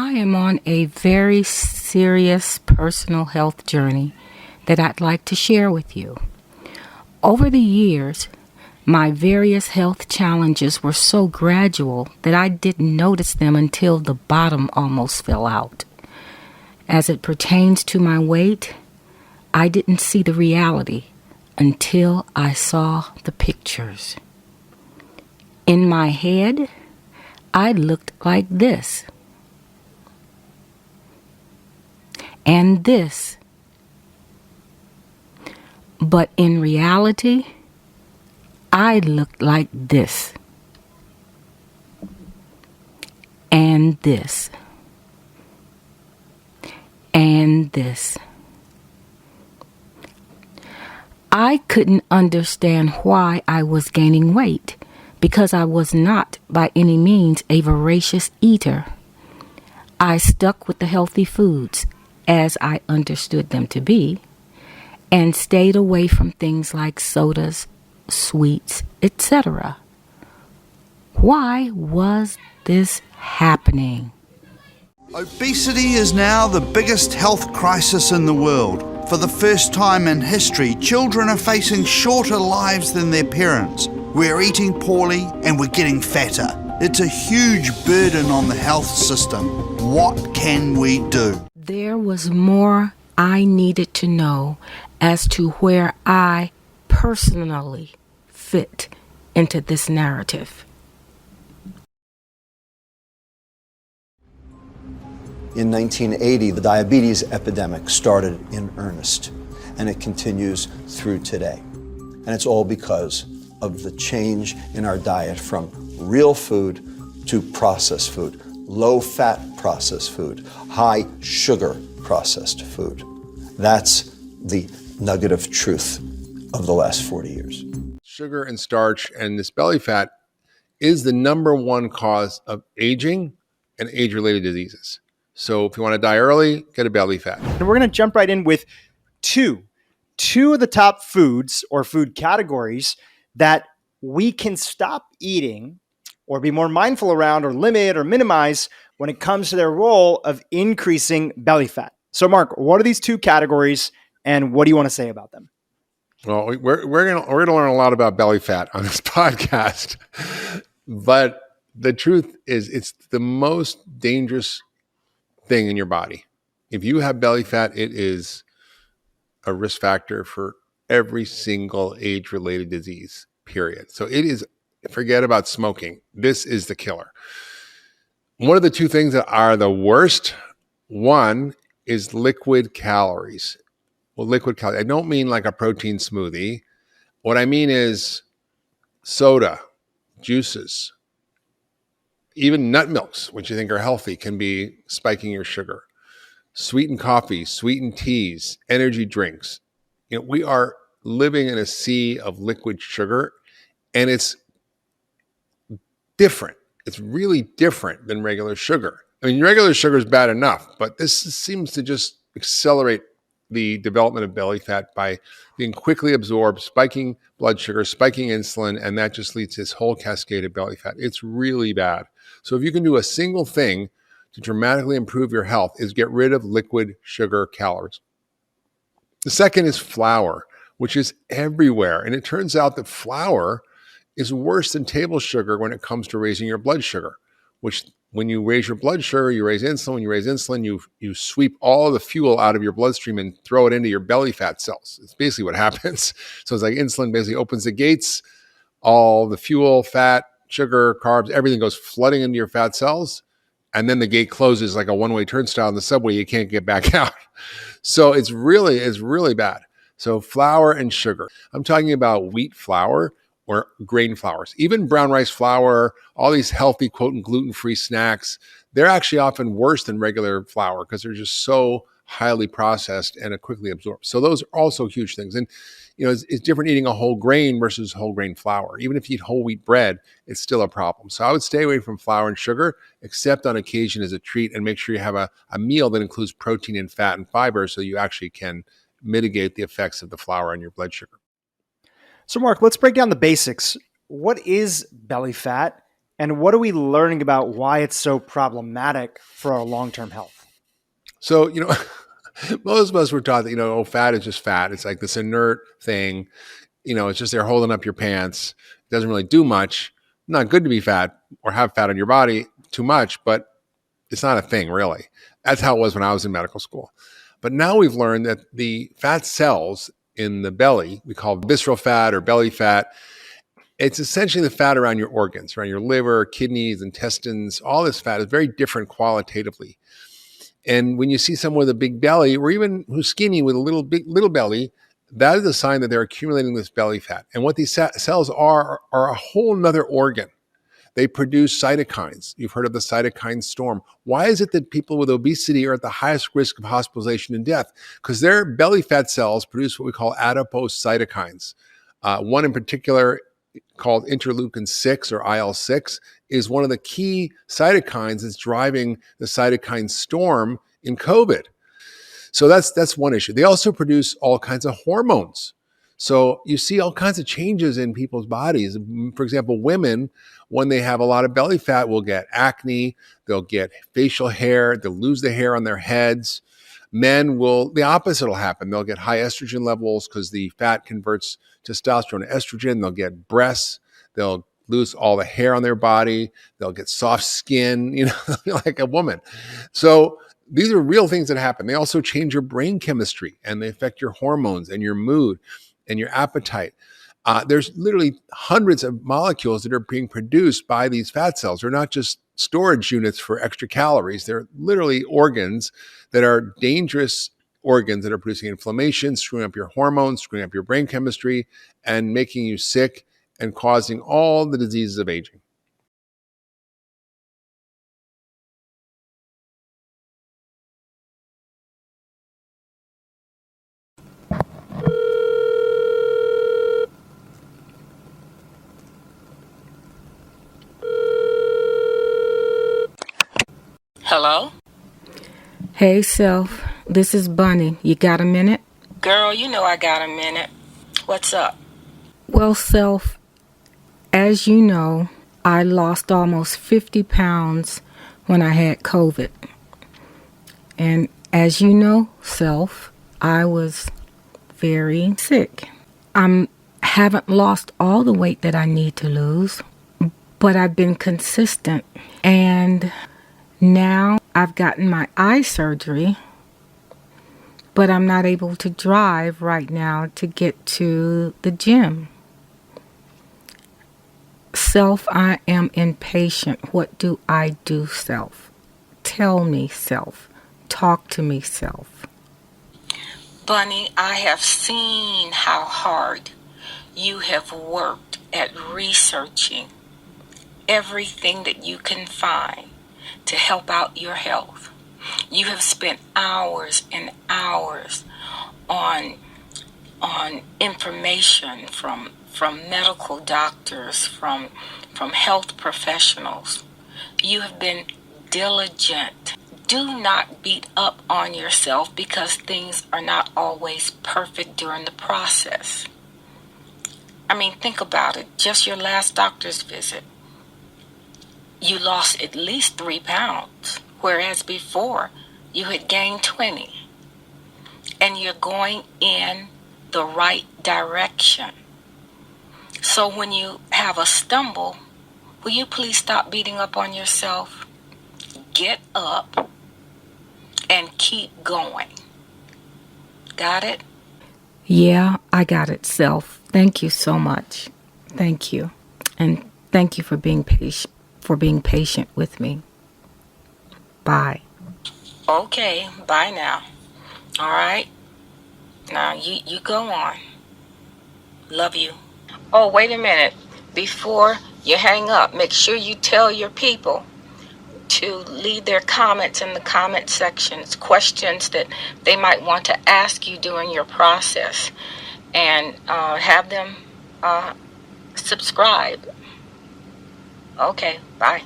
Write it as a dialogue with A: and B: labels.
A: I am on a very serious personal health journey that I'd like to share with you. Over the years, my various health challenges were so gradual that I didn't notice them until the bottom almost fell out. As it pertains to my weight, I didn't see the reality until I saw the pictures. In my head, I looked like this. And this. But in reality, I looked like this. And this. And this. I couldn't understand why I was gaining weight because I was not by any means a voracious eater. I stuck with the healthy foods as I understood them to be, and stayed away from things like sodas, sweets, etc. Why was this happening?
B: Obesity is now the biggest health crisis in the world. For the first time in history, children are facing shorter lives than their parents. We're eating poorly and we're getting fatter. It's a huge burden on the health system. What can we do?
A: There was more I needed to know as to where I personally fit into this narrative.
C: In 1980, the diabetes epidemic started in earnest, and it continues through today. And it's all because of the change in our diet from real food to processed food, low-fat processed food, high-sugar processed food. That's the nugget of truth of the last 40 years.
D: Sugar and starch and this belly fat is the number one cause of aging and age-related diseases. So if you want to die early, get a belly fat.
E: And we're going to jump right in with two of the top foods or food categories that we can stop eating or be more mindful around or limit or minimize when it comes to their role of increasing belly fat. So Mark, what are these two categories and what do you want to say about them?
D: Well, we're gonna learn a lot about belly fat on this podcast, but the truth is it's the most dangerous thing in your body. If you have belly fat, it is a risk factor for every single age-related disease, period. So it is, forget about smoking. This is the killer. One of the two things that are the worst, one is liquid calories. Well, liquid calories, I don't mean like a protein smoothie. What I mean is soda, juices, even nut milks, which you think are healthy, can be spiking your sugar. Sweetened coffee, sweetened teas, energy drinks. You know, we are living in a sea of liquid sugar, and it's different. It's really different than regular sugar. I mean, regular sugar is bad enough, but this seems to just accelerate the development of belly fat by being quickly absorbed, spiking blood sugar, spiking insulin, and that just leads to this whole cascade of belly fat. It's really bad. So if you can do a single thing to dramatically improve your health is get rid of liquid sugar calories. The second is flour, which is everywhere. And it turns out that flour is worse than table sugar when it comes to raising your blood sugar, which when you raise your blood sugar, you raise insulin. When you raise insulin, you sweep all the fuel out of your bloodstream and throw it into your belly fat cells. It's basically what happens. So it's like insulin basically opens the gates, all the fuel, fat, sugar, carbs, everything goes flooding into your fat cells. And then the gate closes like a one-way turnstile in the subway. You can't get back out. So it's really bad. So flour and sugar. I'm talking about wheat flour or grain flours. Even brown rice flour, all these healthy, quote, and gluten-free snacks, they're actually often worse than regular flour because they're just so highly processed and are quickly absorbed. So those are also huge things. And you know, it's different eating a whole grain versus whole grain flour. Even if you eat whole wheat bread, it's still a problem. So I would stay away from flour and sugar, except on occasion as a treat, and make sure you have a meal that includes protein and fat and fiber so you actually can mitigate the effects of the flour on your blood sugar.
E: So Mark, let's break down the basics. What is belly fat And what are we learning about why it's so problematic for our long-term health?
D: So, most of us were taught that, fat is just fat. It's like this inert thing. It's just there holding up your pants. It doesn't really do much. Not good to be fat or have fat on your body too much, but it's not a thing really. That's how it was when I was in medical school. But now we've learned that the fat cells in the belly, we call visceral fat or belly fat, it's essentially the fat around your organs, around your liver, kidneys, intestines. All this fat is very different qualitatively. And when you see someone with a big belly, or even who's skinny with a little belly, that is a sign that they're accumulating this belly fat. And what these cells are a whole nother organ. They produce cytokines. You've heard of the cytokine storm. Why is it that people with obesity are at the highest risk of hospitalization and death? Because their belly fat cells produce what we call adipose cytokines. One in particular, called interleukin 6 or IL-6, is one of the key cytokines that's driving the cytokine storm in COVID. So that's one issue. They also produce all kinds of hormones. So you see all kinds of changes in people's bodies. For example, women, when they have a lot of belly fat, will get acne, they'll get facial hair, they'll lose the hair on their heads. Men the opposite will happen. They'll get high estrogen levels because the fat converts testosterone to estrogen. They'll get breasts. They'll lose all the hair on their body. They'll get soft skin, like a woman. So these are real things that happen. They also change your brain chemistry, and they affect your hormones and your mood and your appetite. There's literally hundreds of molecules that are being produced by these fat cells. They're not just storage units for extra calories. They're literally organs that are dangerous organs that are producing inflammation, screwing up your hormones, screwing up your brain chemistry, and making you sick and causing all the diseases of aging.
F: Hello?
A: Hey, Self. This is Bunny. You got a minute?
F: Girl, you know I got a minute. What's up?
A: Well, Self, as you know, I lost almost 50 pounds when I had COVID. And as you know, Self, I was very sick. I haven't lost all the weight that I need to lose, but I've been consistent. And now I've gotten my eye surgery, but I'm not able to drive right now to get to the gym. Self, I am impatient. What do I do, Self? Tell me, Self. Talk to me, Self.
F: Bunny, I have seen how hard you have worked at researching everything that you can find to help out your health. You have spent hours and hours on information from medical doctors, from health professionals. You have been diligent. Do not beat up on yourself because things are not always perfect during the process. I mean, think about it. Just your last doctor's visit, you lost at least 3 pounds, whereas before you had gained 20. And you're going in the right direction. So when you have a stumble, will you please stop beating up on yourself? Get up and keep going. Got it?
A: Yeah, I got it, Self. Thank you so much. Thank you. And thank you for being patient with me. Bye.
F: Okay, bye now. All right? Now you go on. Love you. Oh, wait a minute. Before you hang up, make sure you tell your people to leave their comments in the comment sections, questions that they might want to ask you during your process, and have them subscribe. Okay, bye.